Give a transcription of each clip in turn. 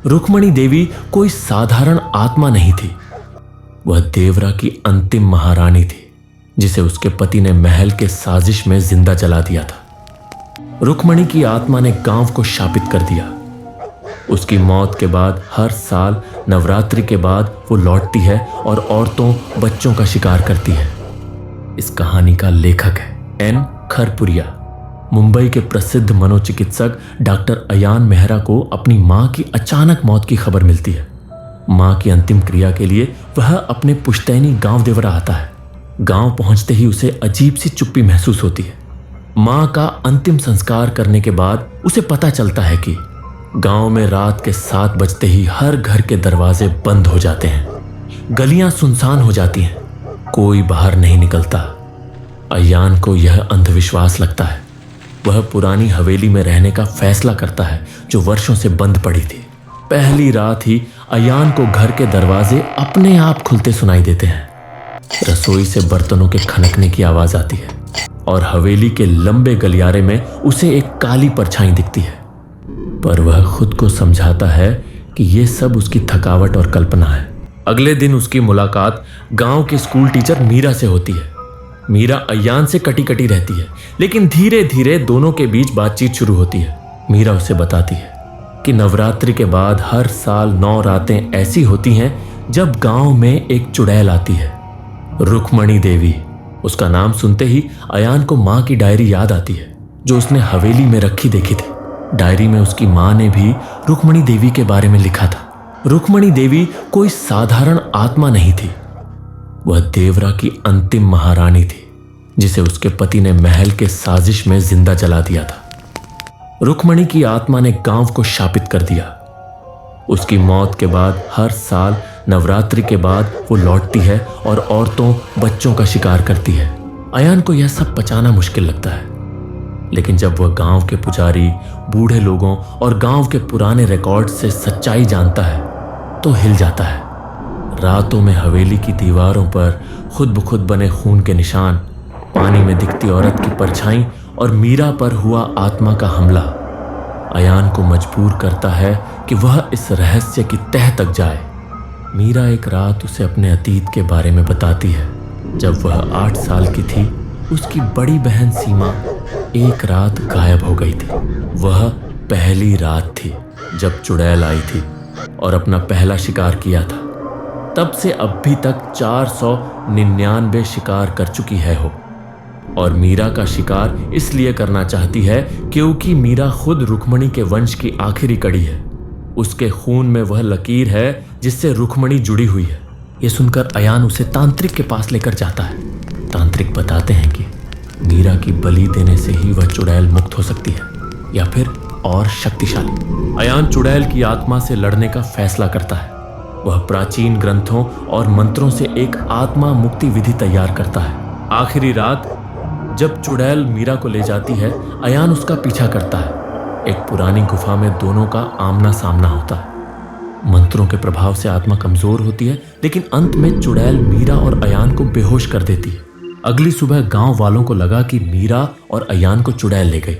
रुक्मणी देवी कोई साधारण आत्मा नहीं थी। वह देवरा की अंतिम महारानी थी, जिसे उसके पति ने महल के साजिश में जिंदा जला दिया था। रुक्मणी की आत्मा ने गांव को शापित कर दिया। उसकी मौत के बाद हर साल नवरात्रि के बाद वो लौटती है और औरतों बच्चों का शिकार करती है। इस कहानी का लेखक है एन खरपुरिया। मुंबई के प्रसिद्ध मनोचिकित्सक डॉक्टर अयान मेहरा को अपनी मां की अचानक मौत की खबर मिलती है। मां की अंतिम क्रिया के लिए वह अपने पुश्तैनी गांव देवरा आता है। गांव पहुंचते ही उसे अजीब सी चुप्पी महसूस होती है। मां का अंतिम संस्कार करने के बाद उसे पता चलता है कि गांव में रात के 7 बजते ही हर घर के दरवाजे बंद हो जाते हैं। गलियां सुनसान हो जाती हैं, कोई बाहर नहीं निकलता। अयान को यह अंधविश्वास लगता है। वह पुरानी हवेली में रहने का फैसला करता है, जो वर्षों से बंद पड़ी थी। पहली रात ही अयान को घर के दरवाजे अपने आप खुलते सुनाई देते हैं। रसोई से बर्तनों के खनकने की आवाज आती है और हवेली के लंबे गलियारे में उसे एक काली परछाई दिखती है। पर वह खुद को समझाता है कि यह सब उसकी थकावट और कल्पना है। अगले दिन उसकी मुलाकात गांव के स्कूल टीचर मीरा से होती है। मीरा अयान से कटी कटी रहती है, लेकिन धीरे धीरे दोनों के बीच बातचीत शुरू होती है। मीरा उसे बताती है कि नवरात्रि के बाद हर साल 9 रातें ऐसी होती हैं जब गांव में एक चुड़ैल आती है, रुक्मणी देवी। उसका नाम सुनते ही अयान को मां की डायरी याद आती है, जो उसने हवेली में रखी देखी थी। डायरी में उसकी मां ने भी रुक्मणी देवी के बारे में लिखा था। रुक्मणी देवी कोई साधारण आत्मा नहीं थी। वह देवरा की अंतिम महारानी थी, जिसे उसके पति ने महल के साजिश में जिंदा जला दिया था। रुक्मणी की आत्मा ने गांव को शापित कर दिया। उसकी मौत के बाद हर साल नवरात्रि के बाद वो लौटती है और औरतों बच्चों का शिकार करती है। अयान को यह सब पचाना मुश्किल लगता है, लेकिन जब वह गांव के पुजारी, बूढ़े लोगों और गांव के पुराने रिकॉर्ड से सच्चाई जानता है तो हिल जाता है। रातों में हवेली की दीवारों पर खुद ब खुद बने खून के निशान, पानी में दिखती औरत की परछाई और मीरा पर हुआ आत्मा का हमला अयान को मजबूर करता है कि वह इस रहस्य की तह तक जाए। मीरा एक रात उसे अपने अतीत के बारे में बताती है। जब वह 8 साल की थी, उसकी बड़ी बहन सीमा एक रात गायब हो गई थी। वह पहली रात थी जब चुड़ैल आई थी और अपना पहला शिकार किया था। तब से अब भी तक 499 शिकार कर चुकी है हो, और मीरा का शिकार इसलिए करना चाहती है क्योंकि मीरा खुद रुक्मणी के वंश की आखिरी कड़ी है। उसके खून में वह लकीर है जिससे रुक्मणी जुड़ी हुई है। यह सुनकर अयान उसे तांत्रिक के पास लेकर जाता है। तांत्रिक बताते हैं कि मीरा की बलि देने से ही वह चुड़ैल मुक्त हो सकती है, या फिर और शक्तिशाली। अयान चुड़ैल की आत्मा से लड़ने का फैसला करता है। वह प्राचीन ग्रंथों और मंत्रों से एक आत्मा मुक्ति विधि तैयार करता है। आखिरी रात जब चुड़ैल मीरा को ले जाती है, अयान उसका पीछा करता है। एक पुरानी गुफा में दोनों का आमना सामना होता है। मंत्रों के प्रभाव से आत्मा कमजोर होती है, लेकिन अंत में चुड़ैल मीरा और अयान को बेहोश कर देती है। अगली सुबह गांव वालों को लगा कि मीरा और अयान को चुड़ैल ले गई,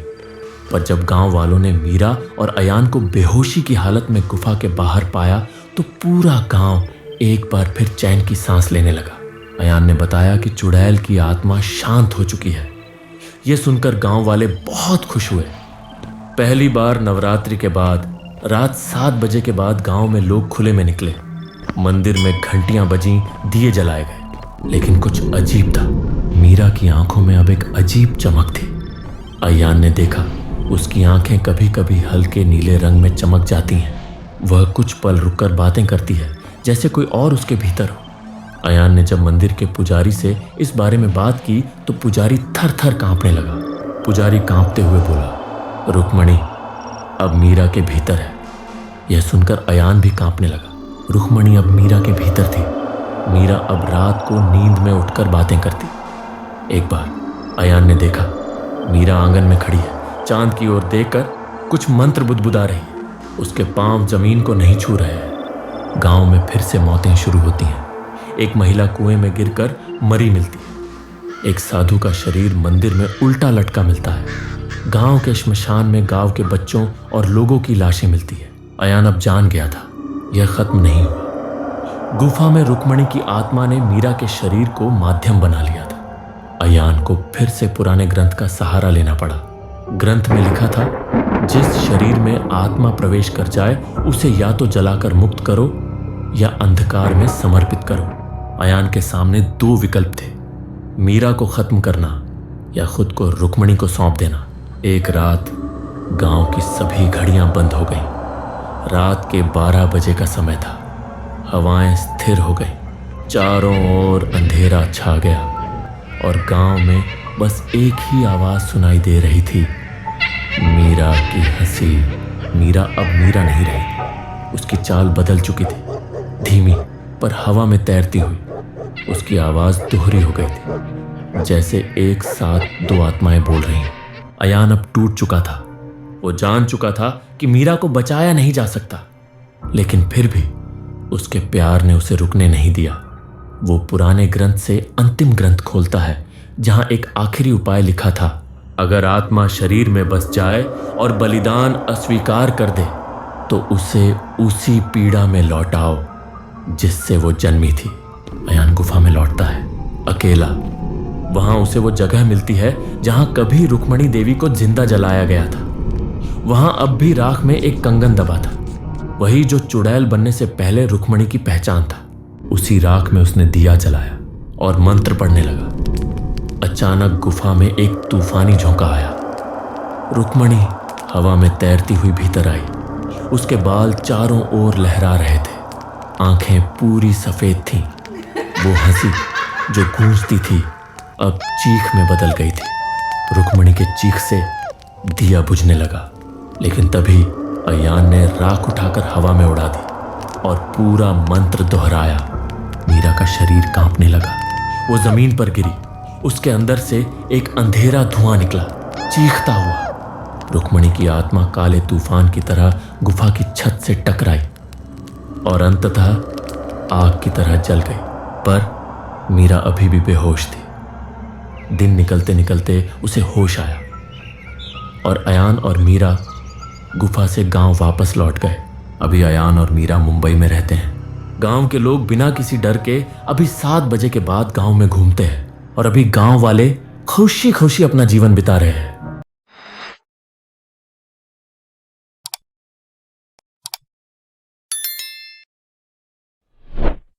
पर जब गांव वालों ने मीरा और अयान को बेहोशी की हालत में गुफा के बाहर पाया तो पूरा गांव एक बार फिर चैन की सांस लेने लगा। अयान ने बताया कि चुड़ैल की आत्मा शांत हो चुकी है। यह सुनकर गांव वाले बहुत खुश हुए। पहली बार नवरात्रि के बाद रात 7 बजे के बाद गांव में लोग खुले में निकले। मंदिर में घंटियां बजीं, दिए जलाए गए, लेकिन कुछ अजीब था। मीरा की आंखों में अब एक अजीब चमक थी। अयान ने देखा, उसकी आंखें कभी कभी हल्के नीले रंग में चमक जाती हैं। वह कुछ पल रुककर बातें करती है, जैसे कोई और उसके भीतर हो। अयान ने जब मंदिर के पुजारी से इस बारे में बात की तो पुजारी थर थर कांपने लगा। पुजारी कांपते हुए बोला, रुक्मणी अब मीरा के भीतर है। यह सुनकर अयान भी कांपने लगा। रुक्मणी अब मीरा के भीतर थी। मीरा अब रात को नींद में उठकर बातें करती। एक बार अयान ने देखा, मीरा आंगन में खड़ी है, चांद की ओर देखकर कुछ मंत्र बुदबुदा रही है। उसके पांव जमीन को नहीं छू रहे हैं। गांव में फिर से मौतें शुरू होती हैं। एक महिला कुएं में गिरकर मरी मिलती है। एक साधु का शरीर मंदिर में उल्टा लटका मिलता है। गांव के श्मशान में गांव के बच्चों और लोगों की लाशें मिलती है। अयान अब जान गया था यह खत्म नहीं हुआ। गुफा में रुक्मणी की आत्मा ने मीरा के शरीर को माध्यम बना लिया था। अयान को फिर से पुराने ग्रंथ का सहारा लेना पड़ा। ग्रंथ में लिखा था, जिस शरीर में आत्मा प्रवेश कर जाए उसे या तो जलाकर मुक्त करो या अंधकार में समर्पित करो। अयान के सामने दो विकल्प थे, मीरा को खत्म करना या खुद को रुक्मणी को सौंप देना। एक रात गांव की सभी घड़ियां बंद हो गईं। रात के 12 बजे का समय था। हवाएं स्थिर हो गई, चारों ओर अंधेरा छा गया और गांव में बस एक ही आवाज सुनाई दे रही थी, मीरा की हंसी। मीरा अब मीरा नहीं रही। उसकी चाल बदल चुकी थी। धीमी पर हवा में तैरती हुई उसकी आवाज दोहरी हो गई थी, जैसे एक साथ दो आत्माएं बोल रही हैं। अयान अब टूट चुका था। वो जान चुका था कि मीरा को बचाया नहीं जा सकता, लेकिन फिर भी उसके प्यार ने उसे रुकने नहीं दिया। वो पुराने ग्रंथ से अंतिम ग्रंथ खोलता है, जहां एक आखिरी उपाय लिखा था, अगर आत्मा शरीर में बस जाए और बलिदान अस्वीकार कर दे तो उसे उसी पीड़ा में लौटाओ जिससे वो जन्मी थी। अयान गुफा में लौटता है, अकेला। वहां उसे वो जगह मिलती है जहां कभी रुक्मणी देवी को जिंदा जलाया गया था। वहां अब भी राख में एक कंगन दबा था, वही जो चुड़ैल बनने से पहले रुक्मणी की पहचान था। उसी राख में उसने दिया जलाया और मंत्र पढ़ने लगा। अचानक गुफा में एक तूफानी झोंका आया। रुक्मणी हवा में तैरती हुई भीतर आई। उसके बाल चारों ओर लहरा रहे थे, आंखें पूरी सफेद थीं। वो हंसी जो गूंजती थी अब चीख में बदल गई थी। रुक्मणी के चीख से दिया बुझने लगा, लेकिन तभी अयान ने राख उठाकर हवा में उड़ा दी और पूरा मंत्र दोहराया। मीरा का शरीर कांपने लगा। वो जमीन पर गिरी। उसके अंदर से एक अंधेरा धुआं निकला, चीखता हुआ। रुक्मणी की आत्मा काले तूफान की तरह गुफा की छत से टकराई और अंततः आग की तरह जल गई। पर मीरा अभी भी बेहोश थी। दिन निकलते निकलते उसे होश आया और अयान और मीरा गुफा से गांव वापस लौट गए। अभी अयान और मीरा मुंबई में रहते हैं। गांव के लोग बिना किसी डर के अभी 7 बजे के बाद गांव में घूमते हैं और अभी गांव वाले खुशी खुशी अपना जीवन बिता रहे हैं।